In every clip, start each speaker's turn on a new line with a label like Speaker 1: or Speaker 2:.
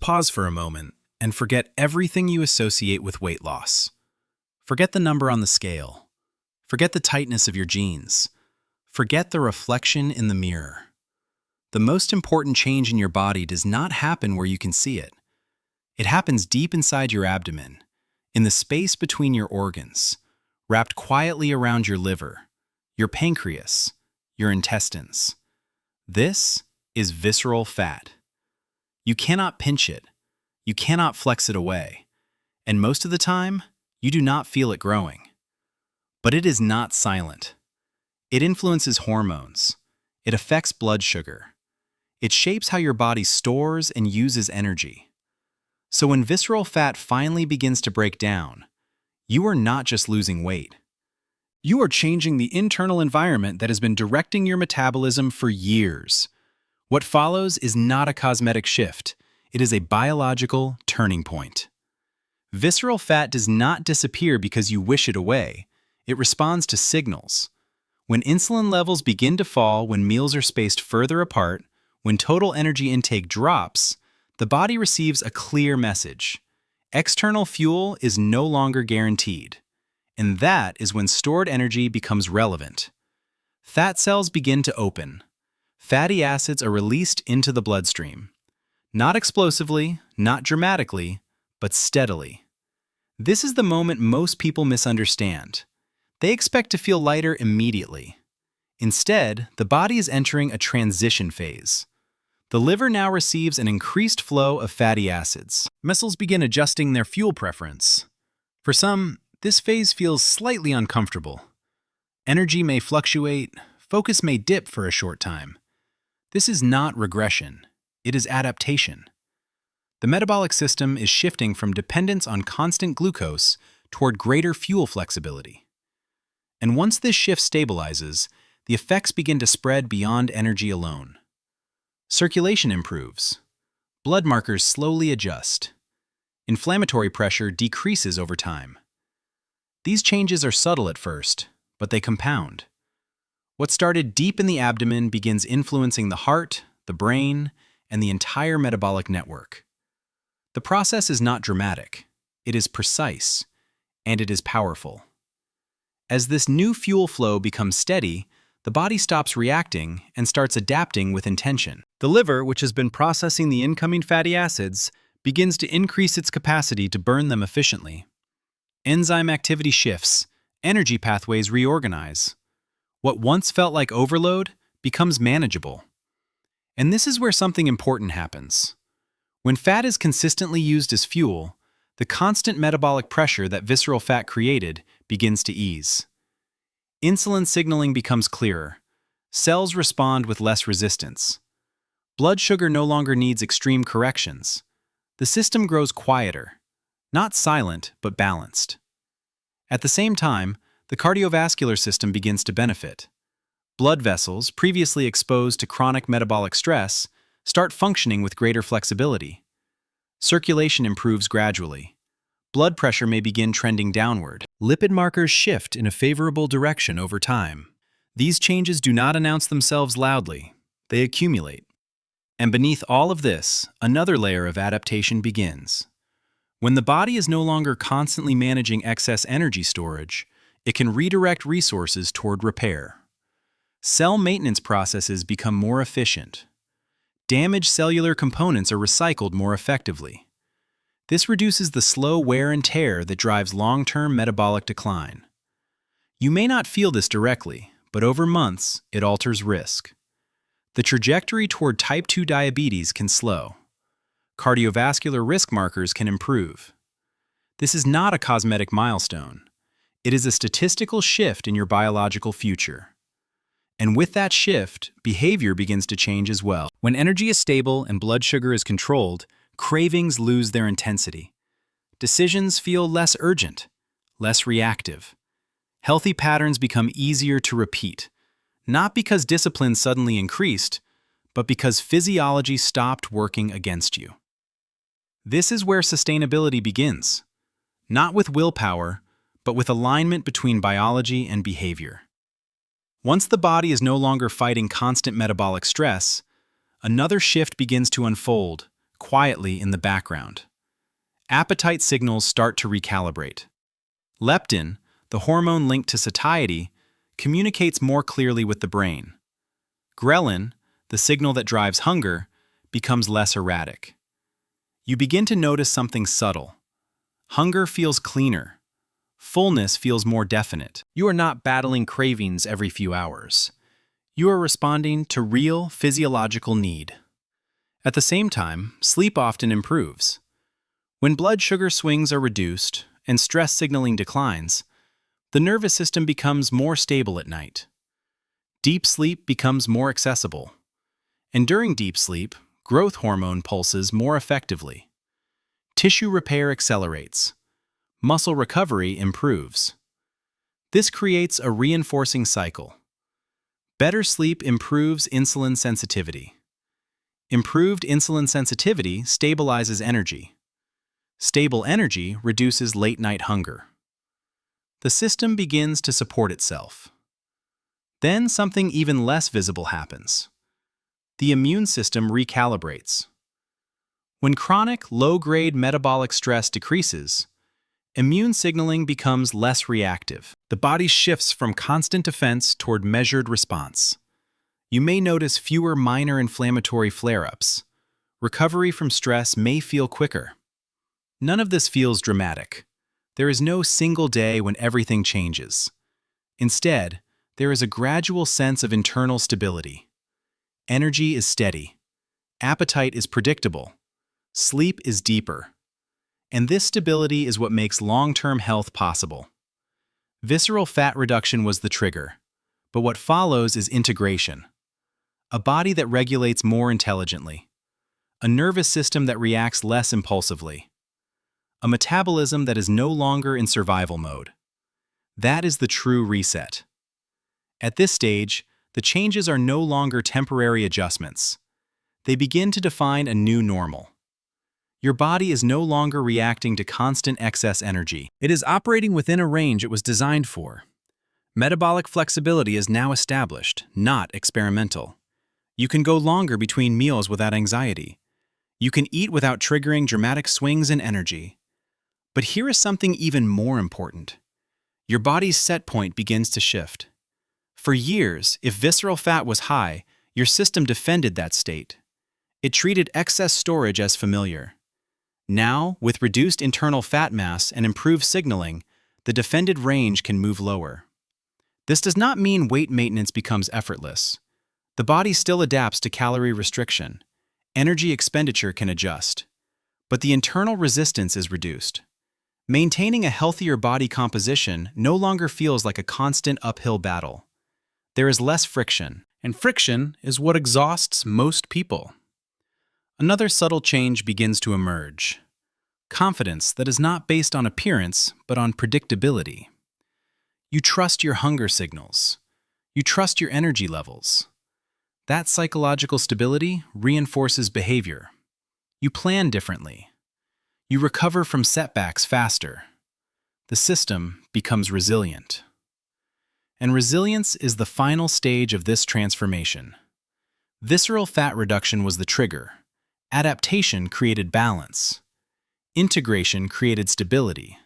Speaker 1: Pause for a moment and forget everything you associate with weight loss. Forget the number on the scale. Forget the tightness of your jeans. Forget the reflection in the mirror. The most important change in your body does not happen where you can see it. It happens deep inside your abdomen, in the space between your organs, wrapped quietly around your liver, your pancreas, your intestines. This is visceral fat. You cannot pinch it. You cannot flex it away. And most of the time, you do not feel it growing. But it is not silent. It influences hormones. It affects blood sugar. It shapes how your body stores and uses energy. So when visceral fat finally begins to break down, you are not just losing weight. You are changing the internal environment that has been directing your metabolism for years. What follows is not a cosmetic shift. It is a biological turning point. Visceral fat does not disappear because you wish it away. It responds to signals. When insulin levels begin to fall, when meals are spaced further apart, when total energy intake drops, the body receives a clear message. External fuel is no longer guaranteed. And that is when stored energy becomes relevant. Fat cells begin to open. Fatty acids are released into the bloodstream. Not explosively, not dramatically, but steadily. This is the moment most people misunderstand. They expect to feel lighter immediately. Instead, the body is entering a transition phase. The liver now receives an increased flow of fatty acids. Muscles begin adjusting their fuel preference. For some, this phase feels slightly uncomfortable. Energy may fluctuate, focus may dip for a short time. This is not regression. It is adaptation. The metabolic system is shifting from dependence on constant glucose toward greater fuel flexibility. And once this shift stabilizes, the effects begin to spread beyond energy alone. Circulation improves. Blood markers slowly adjust. Inflammatory pressure decreases over time. These changes are subtle at first, but they compound. What started deep in the abdomen begins influencing the heart, the brain, and the entire metabolic network. The process is not dramatic. It is precise, and it is powerful. As this new fuel flow becomes steady, the body stops reacting and starts adapting with intention. The liver, which has been processing the incoming fatty acids, begins to increase its capacity to burn them efficiently. Enzyme activity shifts, energy pathways reorganize. What once felt like overload becomes manageable. And this is where something important happens. When fat is consistently used as fuel, the constant metabolic pressure that visceral fat created begins to ease. Insulin signaling becomes clearer. Cells respond with less resistance. Blood sugar no longer needs extreme corrections. The system grows quieter, not silent, but balanced. At the same time, the cardiovascular system begins to benefit. Blood vessels, previously exposed to chronic metabolic stress, start functioning with greater flexibility. Circulation improves gradually. Blood pressure may begin trending downward. Lipid markers shift in a favorable direction over time. These changes do not announce themselves loudly. They accumulate. And beneath all of this, another layer of adaptation begins. When the body is no longer constantly managing excess energy storage, it can redirect resources toward repair. Cell maintenance processes become more efficient. Damaged cellular components are recycled more effectively. This reduces the slow wear and tear that drives long-term metabolic decline. You may not feel this directly, but over months, it alters risk. The trajectory toward type 2 diabetes can slow. Cardiovascular risk markers can improve. This is not a cosmetic milestone. It is a statistical shift in your biological future. And with that shift, behavior begins to change as well. When energy is stable and blood sugar is controlled, cravings lose their intensity. Decisions feel less urgent, less reactive. Healthy patterns become easier to repeat, not because discipline suddenly increased, but because physiology stopped working against you. This is where sustainability begins, not with willpower, but with alignment between biology and behavior. Once the body is no longer fighting constant metabolic stress, another shift begins to unfold, quietly in the background. Appetite signals start to recalibrate. Leptin, the hormone linked to satiety, communicates more clearly with the brain. Ghrelin, the signal that drives hunger, becomes less erratic. You begin to notice something subtle. Hunger feels cleaner. Fullness feels more definite. You are not battling cravings every few hours. You are responding to real physiological need. At the same time, sleep often improves. When blood sugar swings are reduced and stress signaling declines, the nervous system becomes more stable at night. Deep sleep becomes more accessible. And during deep sleep, growth hormone pulses more effectively. Tissue repair accelerates. Muscle recovery improves. This creates a reinforcing cycle. Better sleep improves insulin sensitivity. Improved insulin sensitivity stabilizes energy. Stable energy reduces late-night hunger. The system begins to support itself. Then something even less visible happens. The immune system recalibrates. When chronic, low-grade metabolic stress decreases, immune signaling becomes less reactive. The body shifts from constant defense toward measured response. You may notice fewer minor inflammatory flare-ups. Recovery from stress may feel quicker. None of this feels dramatic. There is no single day when everything changes. Instead, there is a gradual sense of internal stability. Energy is steady. Appetite is predictable. Sleep is deeper. And this stability is what makes long-term health possible. Visceral fat reduction was the trigger, but what follows is integration. A body that regulates more intelligently. A nervous system that reacts less impulsively. A metabolism that is no longer in survival mode. That is the true reset. At this stage, the changes are no longer temporary adjustments. They begin to define a new normal. Your body is no longer reacting to constant excess energy. It is operating within a range it was designed for. Metabolic flexibility is now established, not experimental. You can go longer between meals without anxiety. You can eat without triggering dramatic swings in energy. But here is something even more important. Your body's set point begins to shift. For years, if visceral fat was high, your system defended that state. It treated excess storage as familiar. Now, with reduced internal fat mass and improved signaling, the defended range can move lower. This does not mean weight maintenance becomes effortless. The body still adapts to calorie restriction. Energy expenditure can adjust. But the internal resistance is reduced. Maintaining a healthier body composition no longer feels like a constant uphill battle. There is less friction, and friction is what exhausts most people. Another subtle change begins to emerge. Confidence that is not based on appearance, but on predictability. You trust your hunger signals. You trust your energy levels. That psychological stability reinforces behavior. You plan differently. You recover from setbacks faster. The system becomes resilient. And resilience is the final stage of this transformation. Visceral fat reduction was the trigger. Adaptation created balance. Integration created stability.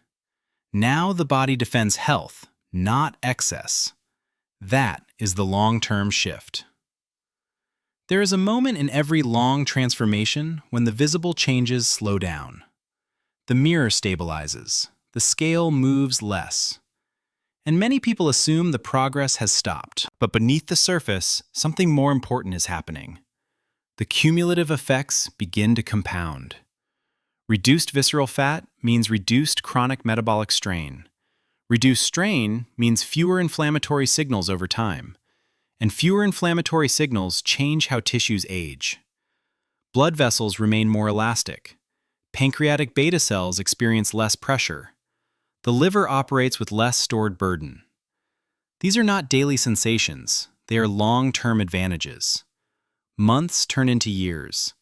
Speaker 1: Now the body defends health, not excess. That is the long-term shift. There is a moment in every long transformation when the visible changes slow down. The mirror stabilizes. The scale moves less. And many people assume the progress has stopped. But beneath the surface, something more important is happening. The cumulative effects begin to compound. Reduced visceral fat means reduced chronic metabolic strain. Reduced strain means fewer inflammatory signals over time. And fewer inflammatory signals change how tissues age. Blood vessels remain more elastic. Pancreatic beta cells experience less pressure. The liver operates with less stored burden. These are not daily sensations. They are long-term advantages. Months turn into years.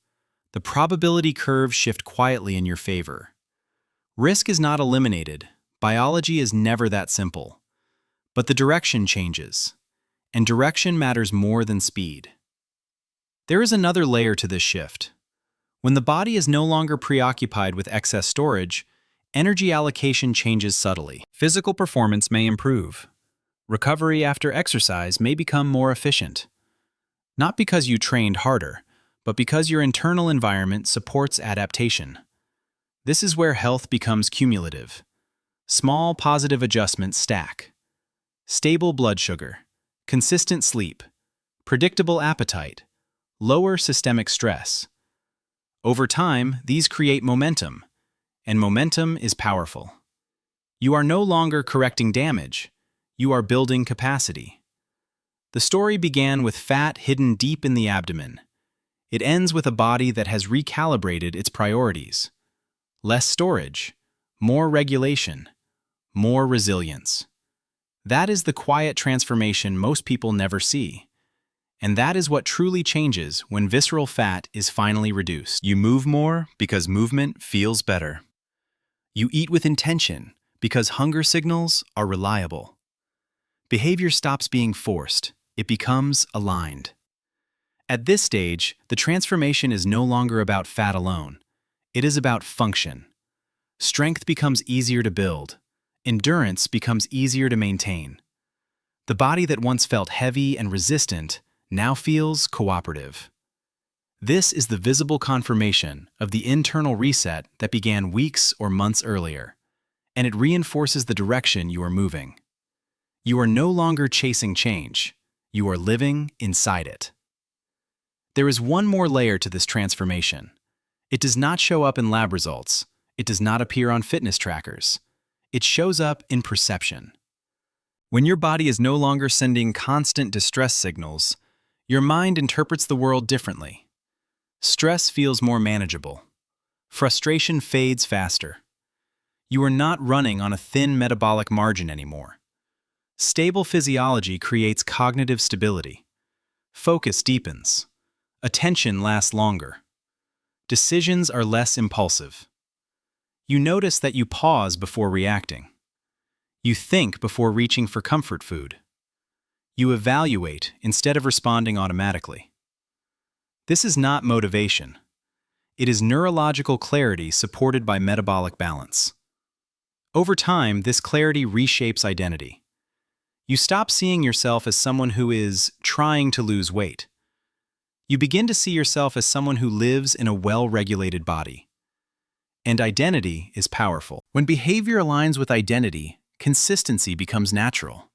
Speaker 1: The probability curves shift quietly in your favor. Risk is not eliminated. Biology is never that simple. But the direction changes. And direction matters more than speed. There is another layer to this shift. When the body is no longer preoccupied with excess storage, energy allocation changes subtly. Physical performance may improve. Recovery after exercise may become more efficient. Not because you trained harder, but because your internal environment supports adaptation. This is where health becomes cumulative. Small positive adjustments stack. Stable blood sugar, consistent sleep, predictable appetite, lower systemic stress. Over time, these create momentum, and momentum is powerful. You are no longer correcting damage, you are building capacity. The story began with fat hidden deep in the abdomen. It ends with a body that has recalibrated its priorities. Less storage, more regulation, more resilience. That is the quiet transformation most people never see. And that is what truly changes when visceral fat is finally reduced. You move more because movement feels better. You eat with intention because hunger signals are reliable. Behavior stops being forced, it becomes aligned. At this stage, the transformation is no longer about fat alone. It is about function. Strength becomes easier to build. Endurance becomes easier to maintain. The body that once felt heavy and resistant now feels cooperative. This is the visible confirmation of the internal reset that began weeks or months earlier, and it reinforces the direction you are moving. You are no longer chasing change, you are living inside it. There is one more layer to this transformation. It does not show up in lab results, it does not appear on fitness trackers. It shows up in perception. When your body is no longer sending constant distress signals, your mind interprets the world differently. Stress feels more manageable. Frustration fades faster. You are not running on a thin metabolic margin anymore. Stable physiology creates cognitive stability. Focus deepens. Attention lasts longer. Decisions are less impulsive. You notice that you pause before reacting. You think before reaching for comfort food. You evaluate instead of responding automatically. This is not motivation. It is neurological clarity supported by metabolic balance. Over time, this clarity reshapes identity. You stop seeing yourself as someone who is trying to lose weight. You begin to see yourself as someone who lives in a well-regulated body. And identity is powerful. When behavior aligns with identity, consistency becomes natural.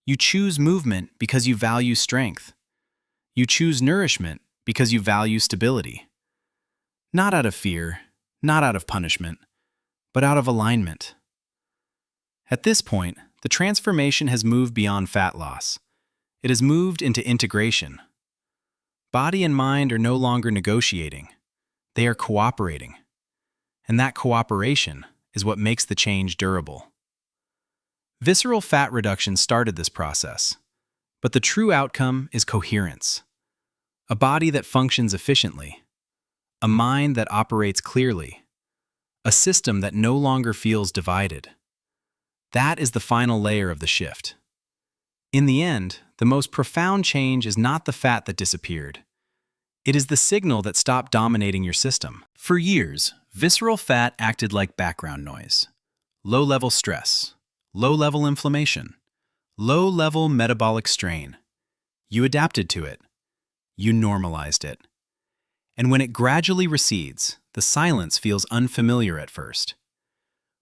Speaker 1: You choose movement because you value strength. You choose nourishment because you value stability. Not out of fear, not out of punishment, but out of alignment. At this point, the transformation has moved beyond fat loss. It has moved into integration. Body and mind are no longer negotiating. They are cooperating. And that cooperation is what makes the change durable. Visceral fat reduction started this process, but the true outcome is coherence. A body that functions efficiently, a mind that operates clearly, a system that no longer feels divided. That is the final layer of the shift. In the end, the most profound change is not the fat that disappeared. It is the signal that stopped dominating your system. For years, visceral fat acted like background noise. Low-level stress, low-level inflammation, low-level metabolic strain. You adapted to it. You normalized it. And when it gradually recedes, the silence feels unfamiliar at first.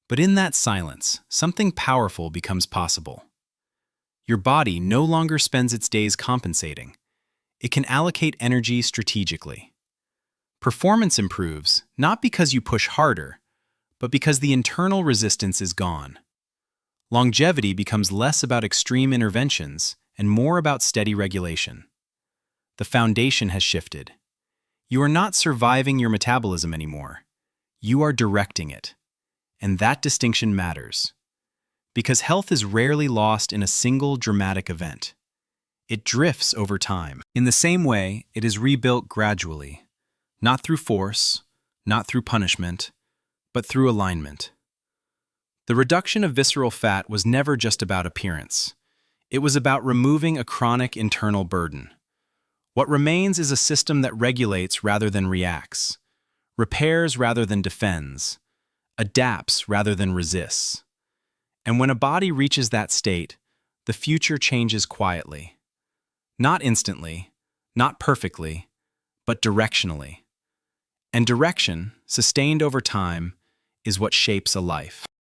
Speaker 1: But in that silence, something powerful becomes possible. Your body no longer spends its days compensating. It can allocate energy strategically. Performance improves not because you push harder, but because the internal resistance is gone. Longevity becomes less about extreme interventions and more about steady regulation. The foundation has shifted. You are not surviving your metabolism anymore. You are directing it. And that distinction matters. Because health is rarely lost in a single dramatic event. It drifts over time. In the same way, it is rebuilt gradually, not through force, not through punishment, but through alignment. The reduction of visceral fat was never just about appearance. It was about removing a chronic internal burden. What remains is a system that regulates rather than reacts, repairs rather than defends, adapts rather than resists. And when a body reaches that state, the future changes quietly. Not instantly, not perfectly, but directionally. And direction, sustained over time, is what shapes a life.